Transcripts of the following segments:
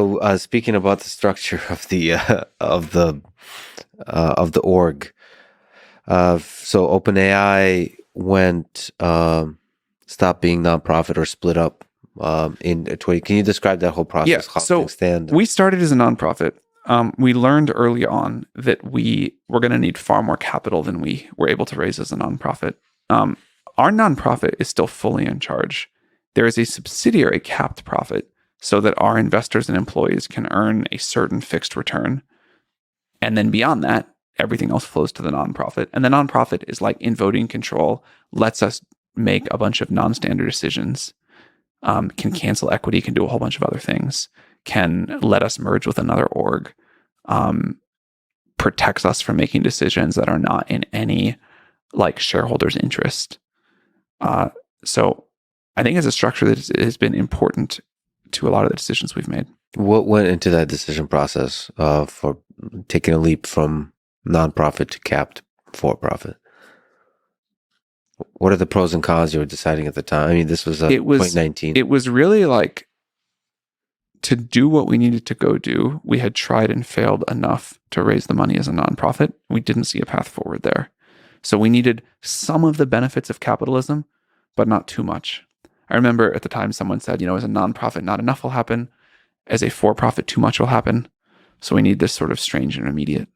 So, speaking about the structure of the org, so OpenAI went stopped being nonprofit or split up in 20. Can you describe that whole process? How So things stand? we started as a nonprofit. We learned early on that we were going to need far more capital than we were able to raise as a nonprofit. Our nonprofit is still fully in charge. There is a subsidiary capped profit so that our investors and employees can earn a certain fixed return. And then beyond that, everything else flows to the nonprofit. And the nonprofit is like in voting control, lets us make a bunch of non-standard decisions, can cancel equity, can do a whole bunch of other things, can let us merge with another org, protects us from making decisions that are not in any like shareholders' interest. So I think it's a structure that has been important to a lot of the decisions we've made. What went into that decision process for taking a leap from nonprofit to capped for-profit? What are the pros and cons you were deciding at the time? I mean, this was 2019. It was really like to do what we needed to go do. We had tried and failed enough to raise the money as a nonprofit. We didn't see a path forward there. So we needed some of the benefits of capitalism, but not too much. I remember at the time someone said, as a nonprofit, not enough will happen. As a for-profit, too much will happen. So we need this sort of strange intermediate.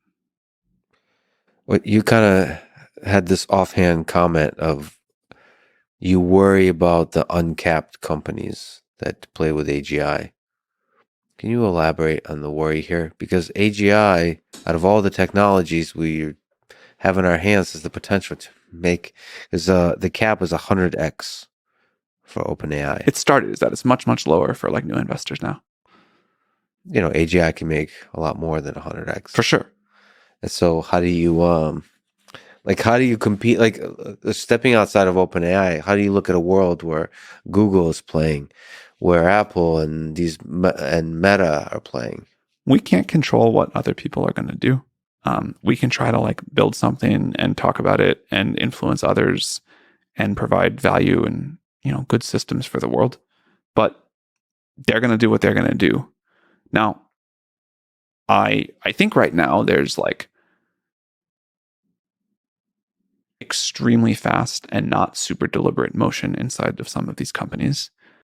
Well, you kind of had this offhand comment of you worry about the uncapped companies that play with AGI. Can you elaborate on the worry here? Because AGI, out of all the technologies we have in our hands, has the potential to make, because the cap is 100x for OpenAI. It started as that. It's much, much lower for like new investors now. AGI can make a lot more than 100x. For sure. And so how do you compete? Like stepping outside of OpenAI, how do you look at a world where Google is playing, where Apple and Meta are playing? We can't control what other people are going to do. We can try to like build something and talk about it and influence others and provide value and good systems for the world. But they're going to do what they're going to do. Now, I think right now there's like extremely fast and not super deliberate motion inside of some of these companies.